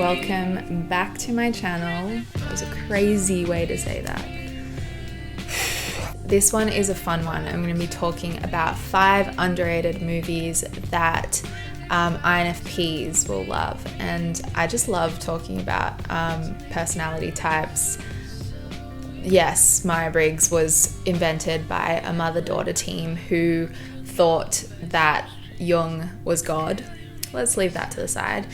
welcome back to my channel. That was a crazy way to say that. This one is a fun one. I'm going to be talking about 5 underrated movies that INFPs will love. And I just love talking about personality types. Yes, Myers-Briggs was invented by a mother-daughter team who thought that Jung was God. Let's leave that to the side.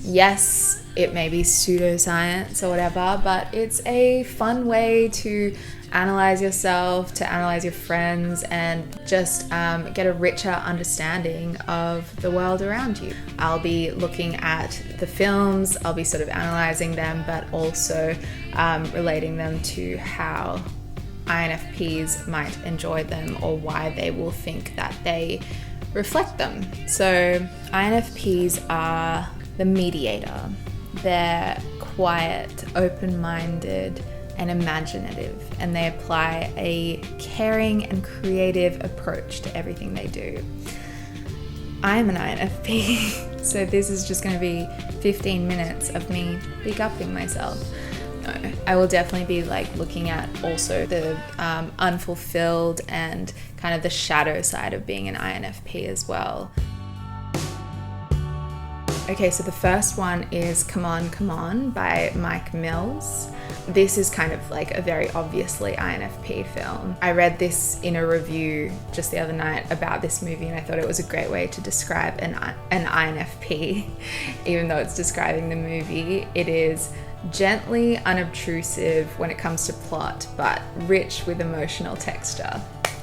Yes, it may be pseudoscience or whatever, but it's a fun way to analyze yourself, to analyze your friends, and just get a richer understanding of the world around you. I'll be looking at the films, I'll be sort of analyzing them, but also relating them to how INFPs might enjoy them or why they will think that they reflect them. So INFPs are the mediator. They're quiet, open-minded, and imaginative, and they apply a caring and creative approach to everything they do. I'm an INFP, so this is just going to be 15 minutes of me big upping myself. No, I will definitely be looking at also the unfulfilled and kind of the shadow side of being an INFP as well. Okay, so the first one is Cmon, Cmon by Mike Mills. This is kind of a very obviously INFP film. I read this in a review just the other night about this movie, and I thought it was a great way to describe an INFP. Even though it's describing the movie, it is gently unobtrusive when it comes to plot, but rich with emotional texture.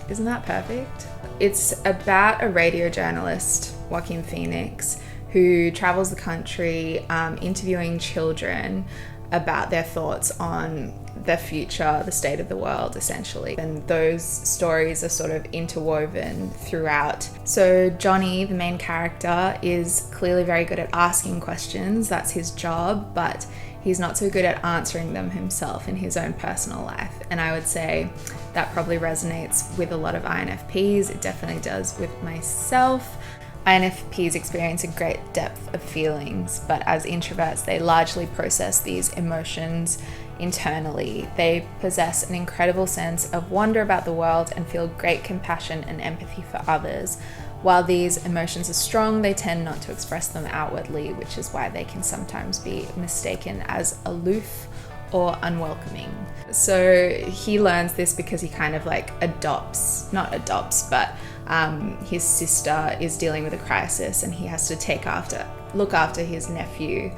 Isn't that perfect? It's about a radio journalist, Joaquin Phoenix, who travels the country interviewing children about their thoughts on the future, the state of the world, essentially. And those stories are sort of interwoven throughout. So Johnny, the main character, is clearly very good at asking questions. That's his job, but he's not so good at answering them himself in his own personal life. And I would say that probably resonates with a lot of INFPs. It definitely does with myself. INFPs experience a great depth of feelings, but as introverts, they largely process these emotions internally. They possess an incredible sense of wonder about the world and feel great compassion and empathy for others. While these emotions are strong, they tend not to express them outwardly, which is why they can sometimes be mistaken as aloof or unwelcoming. So he learns this because he kind of his sister is dealing with a crisis, and he has to look after his nephew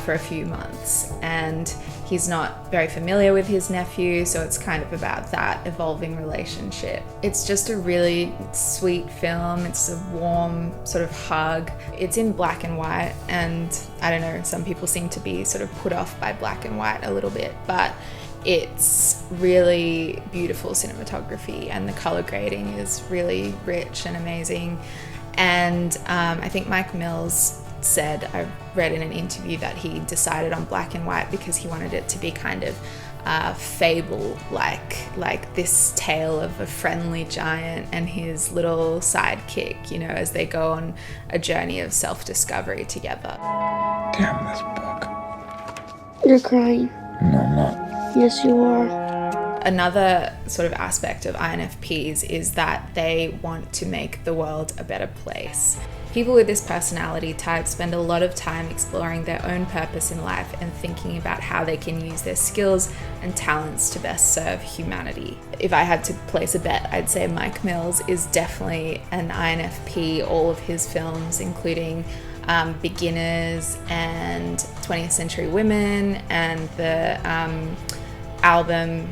for a few months, and he's not very familiar with his nephew, so it's kind of about that evolving relationship. It's just a really sweet film. It's a warm sort of hug. It's in black and white, and I don't know, some people seem to be sort of put off by black and white a little bit, but it's really beautiful cinematography, and the color grading is really rich and amazing. And I think Mike Mills said, I read in an interview, that he decided on black and white because he wanted it to be kind of fable, like this tale of a friendly giant and his little sidekick, as they go on a journey of self-discovery together. Damn this book. You're crying. No, I'm not. Yes, you are. Another sort of aspect of INFPs is that they want to make the world a better place. People with this personality type spend a lot of time exploring their own purpose in life and thinking about how they can use their skills and talents to best serve humanity. If I had to place a bet, I'd say Mike Mills is definitely an INFP. All of his films, including Beginners and 20th Century Women, and the album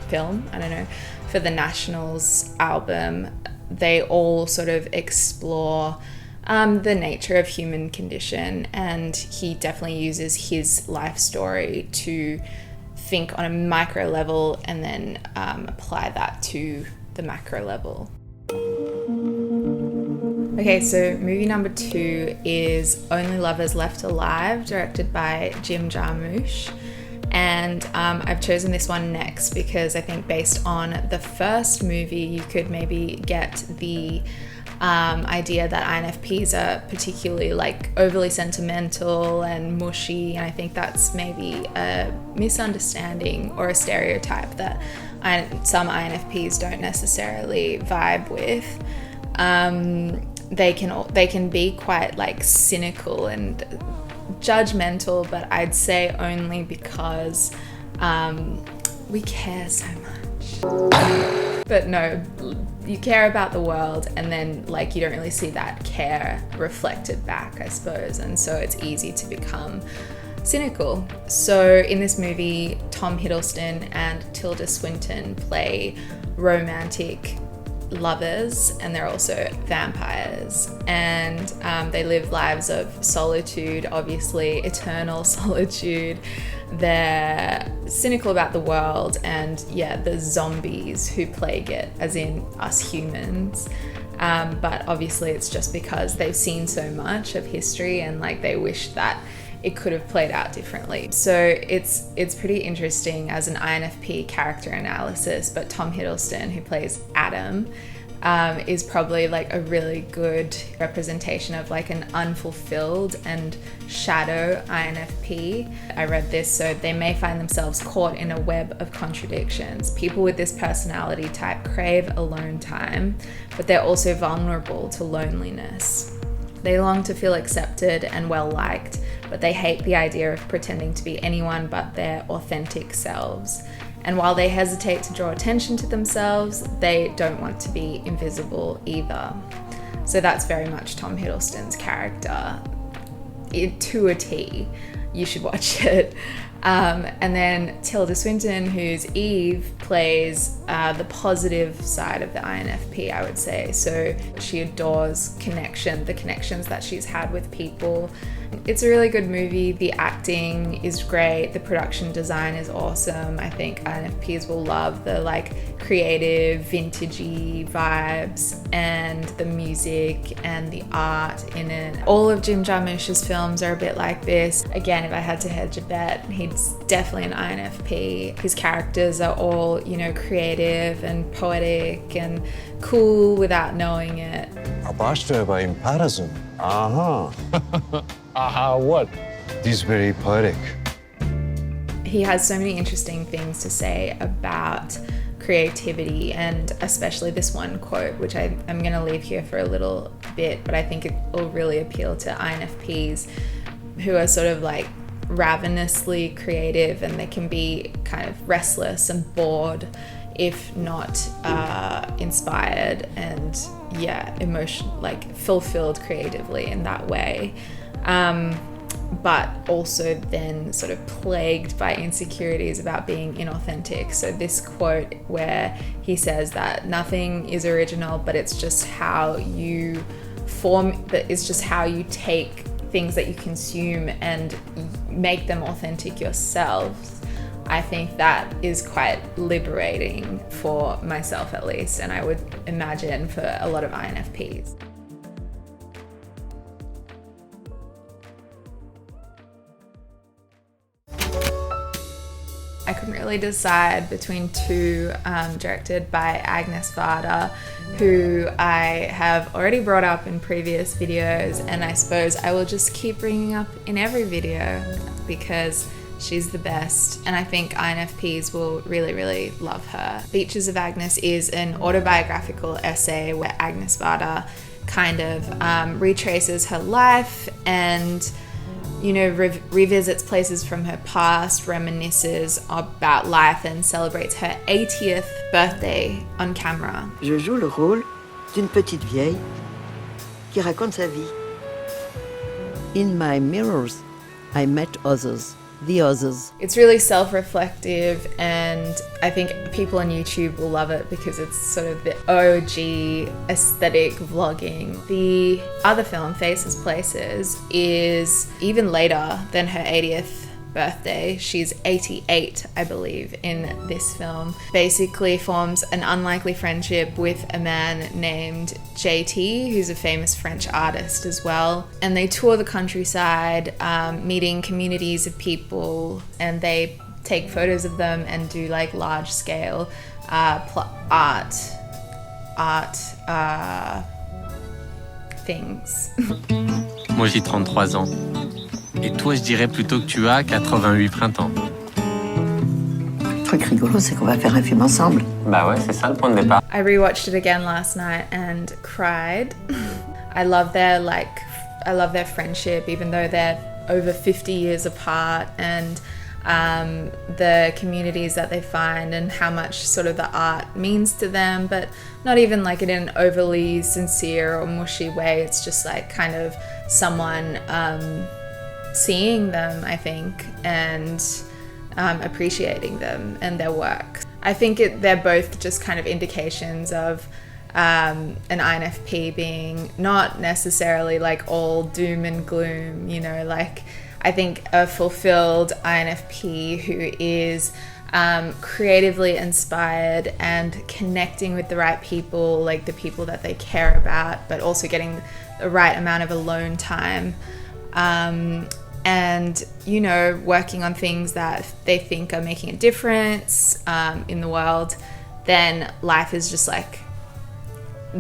film, I don't know, for the Nationals album, they all sort of explore the nature of human condition, and he definitely uses his life story to think on a micro level and then apply that to the macro level. Okay, so movie number 2 is Only Lovers Left Alive, directed by Jarmusch. And I've chosen this one next because I think based on the first movie, you could maybe get the idea that INFPs are particularly like overly sentimental and mushy, and I think that's maybe a misunderstanding or a stereotype that some INFPs don't necessarily vibe with. They can be quite like cynical and judgmental, but I'd say only because we care so much. But no, you care about the world, and then like you don't really see that care reflected back, I suppose, and so it's easy to become cynical. So in this movie, Tom Hiddleston and Tilda Swinton play romantic lovers, and they're also vampires, and they live lives of solitude, obviously eternal solitude. They're cynical about the world and the zombies who plague it, as in us humans, but obviously it's just because they've seen so much of history and like they wish that it could have played out differently. So it's pretty interesting as an INFP character analysis, but Tom Hiddleston, who plays Adam, is probably like a really good representation of like an unfulfilled and shadow INFP. I read this, so they may find themselves caught in a web of contradictions. People with this personality type crave alone time, but they're also vulnerable to loneliness. They long to feel accepted and well-liked, but they hate the idea of pretending to be anyone but their authentic selves. And while they hesitate to draw attention to themselves, they don't want to be invisible either. So that's very much Tom Hiddleston's character, to a T. You should watch it. And then Tilda Swinton, who's Eve, plays the positive side of the INFP, I would say. So she adores the connections that she's had with people. It's a really good movie. The acting is great. The production design is awesome. I think INFPs will love the like creative, vintagey vibes and the music and the art in it. All of Jim Jarmusch's films are a bit like this. Again, if I had to hedge a bet, he's definitely an INFP. His characters are all, creative and poetic and cool without knowing it. Başta in Patterson. Aha. Aha, what? This very poetic. He has so many interesting things to say about creativity, and especially this one quote, which I'm going to leave here for a little bit, but I think it will really appeal to INFPs who are sort of like ravenously creative, and they can be kind of restless and bored if not inspired and fulfilled creatively in that way, but also then sort of plagued by insecurities about being inauthentic. So this quote where he says that nothing is original, but it's just how you take things that you consume and make them authentic yourselves. I think that is quite liberating for myself, at least, and I would imagine for a lot of INFPs. I couldn't really decide between two, directed by Agnès Varda, who I have already brought up in previous videos, and I suppose I will just keep bringing up in every video because she's the best, and I think INFPs will really, really love her. Features of Agnès is an autobiographical essay where Agnès Varda kind of retraces her life and revisits places from her past, reminisces about life, and celebrates her 80th birthday on camera. Je joue le rôle d'une petite vieille qui raconte sa vie. In my mirrors, I met others. The others. It's really self-reflective, and I think people on YouTube will love it because it's sort of the OG aesthetic vlogging. The other film, Faces Places, is even later than her 80th birthday. She's 88, I believe, in this film. Basically forms an unlikely friendship with a man named JT, who's a famous French artist as well. And they tour the countryside, meeting communities of people, and they take photos of them and do like large scale things. Moi, j'ai 33 ans. Et toi, je dirais plutôt que tu as 88 printemps. Le truc rigolo, c'est qu'on va faire un film ensemble. Bah ouais, c'est ça le point de départ. I rewatched it again last night and cried. I love their friendship, even though they're over 50 years apart, and the communities that they find and how much sort of the art means to them, but not even like in an overly sincere or mushy way. It's just like kind of someone seeing them, I think, and appreciating them and their work. I think they're both just kind of indications of an INFP being not necessarily like all doom and gloom, you know, like I think a fulfilled INFP who is creatively inspired and connecting with the right people, like the people that they care about, but also getting the right amount of alone time, and, you know, working on things that they think are making a difference in the world, then life is just like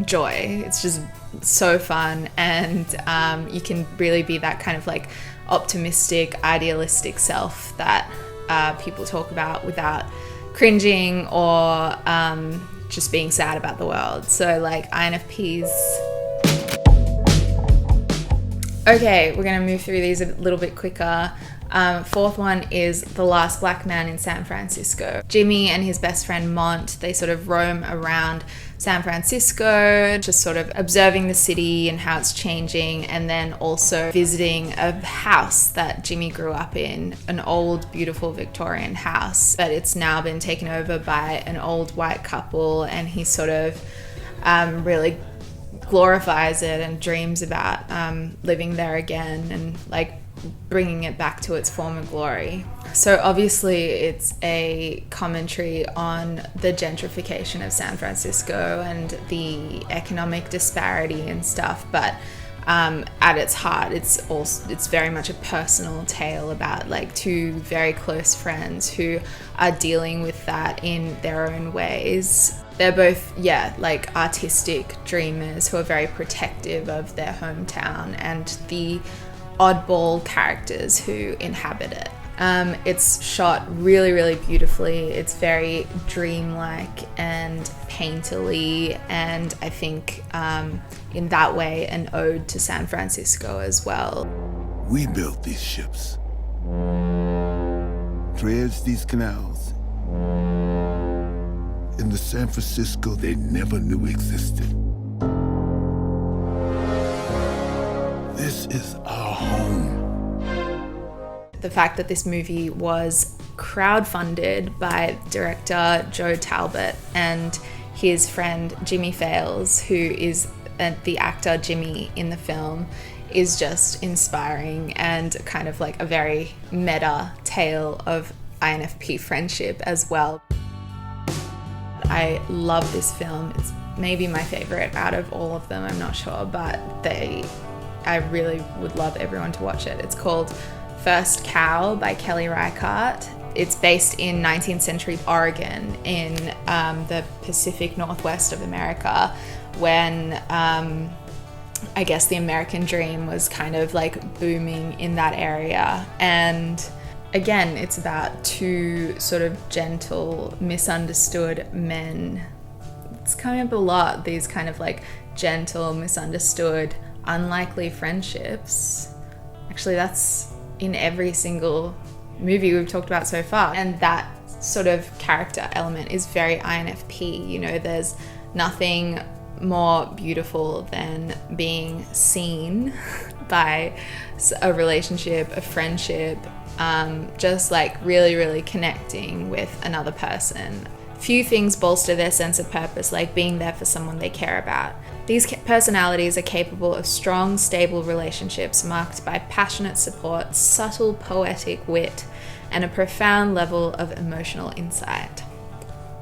joy. It's just so fun, and you can really be that kind of like optimistic, idealistic self that people talk about without cringing or just being sad about the world. So like INFPs. Okay, we're gonna move through these a little bit quicker. Fourth one is The Last Black Man in San Francisco. Jimmy and his best friend Mont, they sort of roam around San Francisco, just sort of observing the city and how it's changing, and then also visiting a house that Jimmy grew up in, an old, beautiful Victorian house, but it's now been taken over by an old white couple, and he sort of really glorifies it and dreams about living there again and like bringing it back to its former glory. So obviously it's a commentary on the gentrification of San Francisco and the economic disparity and stuff, but at its heart it's very much a personal tale about like two very close friends who are dealing with that in their own ways. They're both, like artistic dreamers who are very protective of their hometown and the oddball characters who inhabit it. It's shot really, really beautifully. It's very dreamlike and painterly, and I think in that way an ode to San Francisco as well. We built these ships, dredged these canals in the San Francisco they never knew existed. This is our home. The fact that this movie was crowdfunded by director Joe Talbot and his friend Jimmy Fails, who is the actor Jimmy in the film, is just inspiring and kind of like a very meta tale of INFP friendship as well. I love this film. It's maybe my favorite out of all of them, I'm not sure, but I really would love everyone to watch it. It's called First Cow by Kelly Reichardt. It's based in 19th century Oregon in the Pacific Northwest of America, when I guess the American dream was kind of like booming in that area. And again, it's about two sort of gentle, misunderstood men. It's coming up a lot, these kind of like gentle, misunderstood, unlikely friendships. Actually, that's in every single movie we've talked about so far. And that sort of character element is very INFP. You know, there's nothing more beautiful than being seen by a relationship, a friendship, just like really, really connecting with another person. Few things bolster their sense of purpose like being there for someone they care about. These personalities are capable of strong, stable relationships marked by passionate support, subtle poetic wit, and a profound level of emotional insight.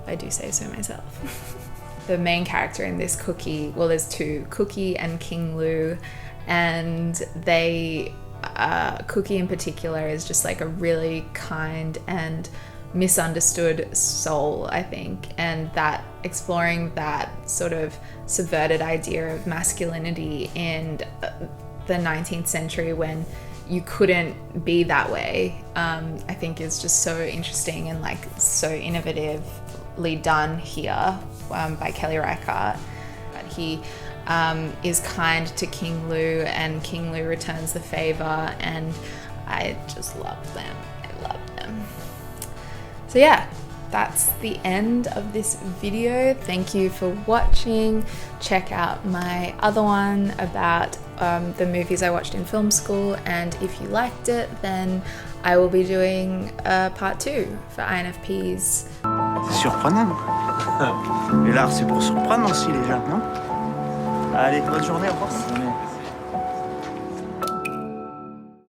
I do say so myself. The main character in this, Cookie, well, there's two, Cookie and King Lou, and they, Cookie in particular is just like a really kind and misunderstood soul, I think, and that exploring that sort of subverted idea of masculinity in the 19th century when you couldn't be that way, I think is just so interesting and like so innovatively done here by Kelly Reichardt. He is kind to King Lu, and King Lu returns the favor, and I just love them. I love them. So yeah, that's the end of this video. Thank you for watching. Check out my other one about the movies I watched in film school, and if you liked it, then I will be doing a part 2 for INFPs. C'est surprenant. Et l'art, c'est pour surprendre aussi les gens, non? Allez, bonne journée, au revoir.